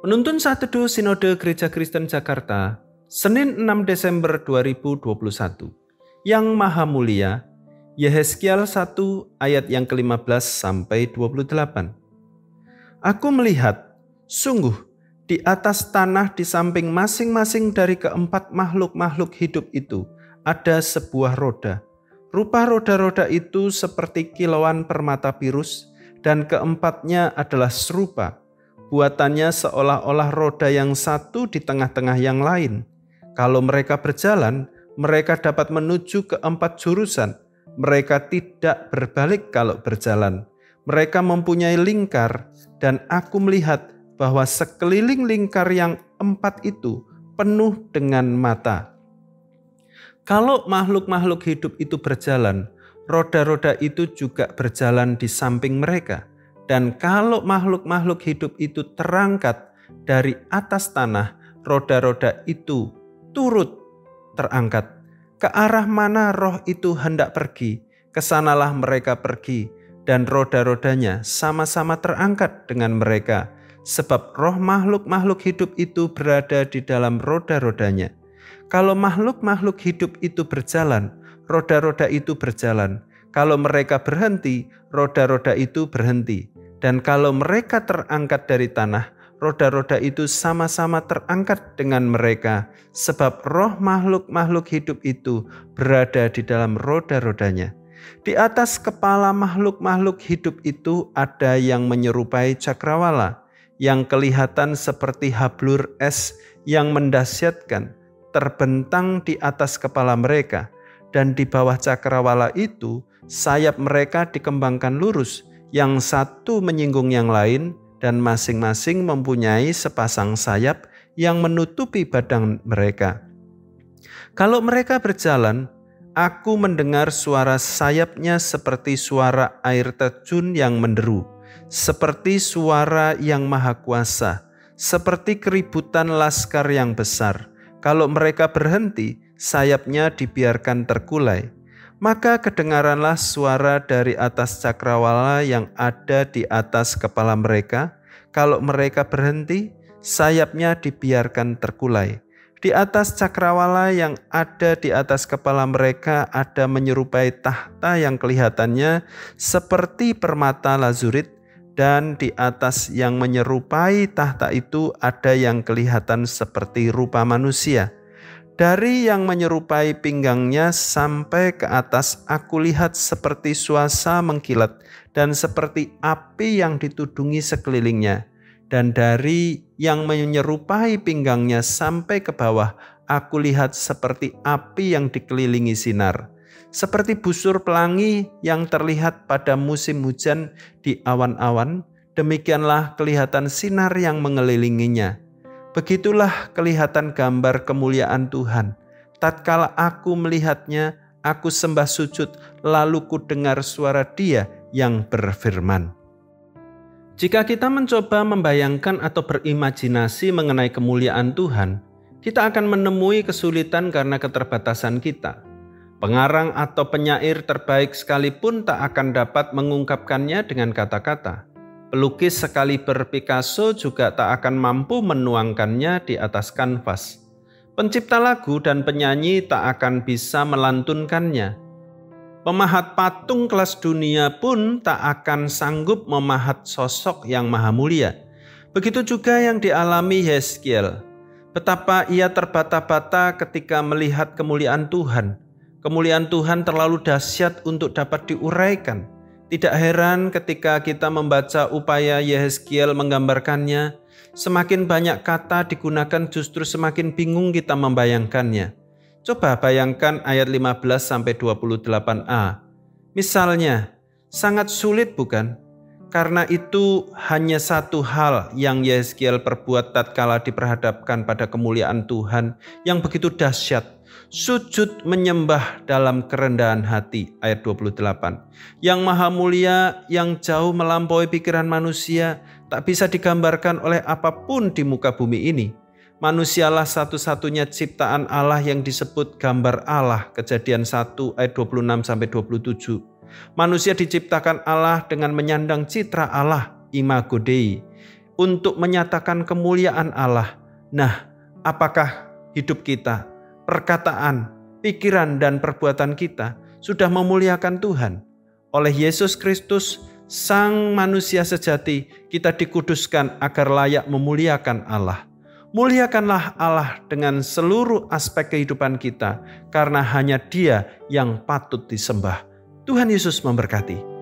Penuntun Saat Teduh Sinode Gereja Kristen Jakarta, Senin 6 Desember 2021. Yang Maha Mulia, Yehezkiel 1 ayat yang ke-15 sampai 28. Aku melihat, sungguh di atas tanah di samping masing-masing dari keempat makhluk-makhluk hidup itu ada sebuah roda. Rupa roda-roda itu seperti kilauan permata pirus, dan keempatnya adalah serupa. Buatannya seolah-olah roda yang satu di tengah-tengah yang lain. Kalau mereka berjalan, mereka dapat menuju ke empat jurusan. Mereka tidak berbalik kalau berjalan. Mereka mempunyai lingkar, dan aku melihat bahwa sekeliling lingkar yang empat itu penuh dengan mata. Kalau makhluk-makhluk hidup itu berjalan, roda-roda itu juga berjalan di samping mereka. Dan kalau makhluk-makhluk hidup itu terangkat dari atas tanah, roda-roda itu turut terangkat. Ke arah mana roh itu hendak pergi, kesanalah mereka pergi, dan roda-rodanya sama-sama terangkat dengan mereka, sebab roh makhluk-makhluk hidup itu berada di dalam roda-rodanya. Kalau makhluk-makhluk hidup itu berjalan, roda-roda itu berjalan. Kalau mereka berhenti, roda-roda itu berhenti. Dan kalau mereka terangkat dari tanah, roda-roda itu sama-sama terangkat dengan mereka, sebab roh makhluk-makhluk hidup itu berada di dalam roda-rodanya. Di atas kepala makhluk-makhluk hidup itu ada yang menyerupai cakrawala, yang kelihatan seperti hablur es yang mendahsyatkan, terbentang di atas kepala mereka, dan di bawah cakrawala itu sayap mereka dikembangkan lurus, yang satu menyinggung yang lain, dan masing-masing mempunyai sepasang sayap yang menutupi badan mereka. Kalau mereka berjalan, aku mendengar suara sayapnya seperti suara air terjun yang menderu, seperti suara yang maha kuasa, seperti keributan laskar yang besar. Kalau mereka berhenti, sayapnya dibiarkan terkulai. Maka kedengaranlah suara dari atas cakrawala yang ada di atas kepala mereka. Kalau mereka berhenti, sayapnya dibiarkan terkulai. Di atas cakrawala yang ada di atas kepala mereka ada menyerupai tahta yang kelihatannya seperti permata lazurit, dan di atas yang menyerupai tahta itu ada yang kelihatan seperti rupa manusia. Dari yang menyerupai pinggangnya sampai ke atas aku lihat seperti suasa mengkilat dan seperti api yang ditudungi sekelilingnya. Dan dari yang menyerupai pinggangnya sampai ke bawah aku lihat seperti api yang dikelilingi sinar. Seperti busur pelangi yang terlihat pada musim hujan di awan-awan, demikianlah kelihatan sinar yang mengelilinginya. Begitulah kelihatan gambar kemuliaan Tuhan. Tatkala aku melihatnya, aku sembah sujud, lalu ku dengar suara Dia yang berfirman. Jika kita mencoba membayangkan atau berimajinasi mengenai kemuliaan Tuhan, kita akan menemui kesulitan karena keterbatasan kita. Pengarang atau penyair terbaik sekalipun tak akan dapat mengungkapkannya dengan kata-kata. Pelukis sekaliber Picasso juga tak akan mampu menuangkannya di atas kanvas. Pencipta lagu dan penyanyi tak akan bisa melantunkannya. Pemahat patung kelas dunia pun tak akan sanggup memahat sosok yang maha mulia. Begitu juga yang dialami Yehezkiel. Betapa ia terbata-bata ketika melihat kemuliaan Tuhan. Kemuliaan Tuhan terlalu dahsyat untuk dapat diuraikan. Tidak heran ketika kita membaca upaya Yehezkiel menggambarkannya, semakin banyak kata digunakan justru semakin bingung kita membayangkannya. Coba bayangkan ayat 15-28a. Misalnya, sangat sulit bukan? Karena itu hanya satu hal yang Yehezkiel perbuat tatkala diperhadapkan pada kemuliaan Tuhan yang begitu dahsyat. Sujud menyembah dalam kerendahan hati, ayat 28. Yang maha mulia, yang jauh melampaui pikiran manusia, tak bisa digambarkan oleh apapun di muka bumi ini. Manusialah satu-satunya ciptaan Allah yang disebut gambar Allah, Kejadian 1 ayat 26-27. Manusia diciptakan Allah dengan menyandang citra Allah, imago Dei. untuk menyatakan kemuliaan Allah. Nah, apakah hidup kita, perkataan, pikiran, dan perbuatan kita sudah memuliakan Tuhan? Oleh Yesus Kristus, Sang Manusia sejati, kita dikuduskan agar layak memuliakan Allah. Muliakanlah Allah dengan seluruh aspek kehidupan kita, karena hanya Dia yang patut disembah. Tuhan Yesus memberkati.